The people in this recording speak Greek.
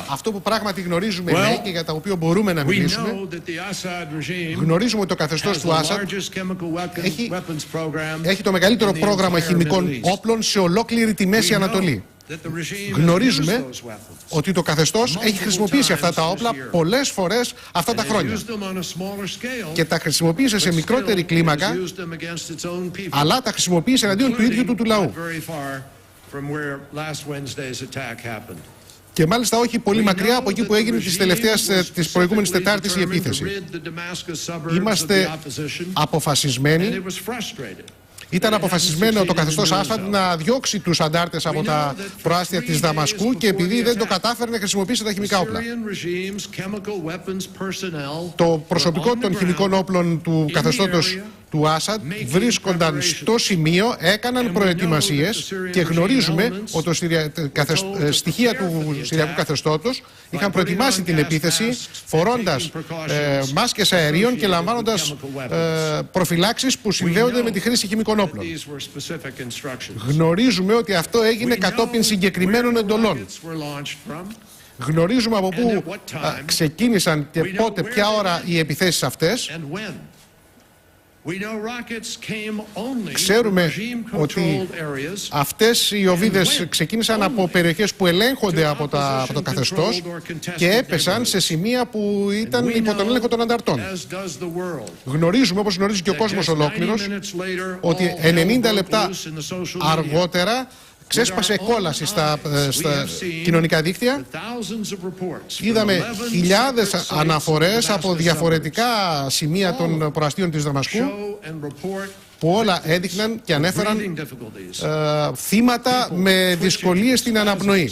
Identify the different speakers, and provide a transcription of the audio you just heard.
Speaker 1: Αυτό που πράγματι γνωρίζουμε λέει και για τα οποία μπορούμε να μιλήσουμε, γνωρίζουμε ότι το καθεστώς του Άσαντ έχει το μεγαλύτερο πρόγραμμα χημικών όπλων σε ολόκληρη τη Μέση Ανατολή. Γνωρίζουμε ότι το καθεστώς έχει χρησιμοποιήσει αυτά τα όπλα πολλές φορές αυτά τα χρόνια και τα χρησιμοποίησε σε μικρότερη κλίμακα, αλλά τα χρησιμοποίησε εναντίον του ίδιου του λαού. Και μάλιστα όχι πολύ μακριά από εκεί που έγινε της προηγούμενης Τετάρτης η επίθεση. Είμαστε αποφασισμένοι. Ήταν αποφασισμένο το καθεστώς Άσαντ να διώξει τους αντάρτες από τα προάστια της Δαμασκού και επειδή δεν το κατάφερε να χρησιμοποιήσει τα χημικά όπλα. Το προσωπικό των χημικών όπλων του καθεστώτος του Άσαντ βρίσκονταν στο σημείο, έκαναν προετοιμασίες και γνωρίζουμε ότι στοιχεία του Συριακού καθεστώτος είχαν προετοιμάσει την επίθεση φορώντας μάσκες αερίων και λαμβάνοντας προφυλάξεις που συνδέονται με τη χρήση χημικών όπλων. Γνωρίζουμε ότι αυτό έγινε κατόπιν συγκεκριμένων εντολών. Γνωρίζουμε από πού ξεκίνησαν και πότε, ποια ώρα οι επιθέσεις αυτές. Ξέρουμε ότι αυτές οι οβίδες ξεκίνησαν από περιοχές που ελέγχονται από το καθεστώς και έπεσαν σε σημεία που ήταν υπό τον έλεγχο των ανταρτών. Γνωρίζουμε, όπως γνωρίζει και ο κόσμος ολόκληρος, ότι 90 λεπτά αργότερα ξέσπασε κόλαση στα κοινωνικά δίκτυα. Είδαμε χιλιάδες αναφορές από διαφορετικά σημεία των προαστίων της Δαμασκού που όλα έδειχναν και ανέφεραν θύματα με δυσκολίες στην αναπνοή.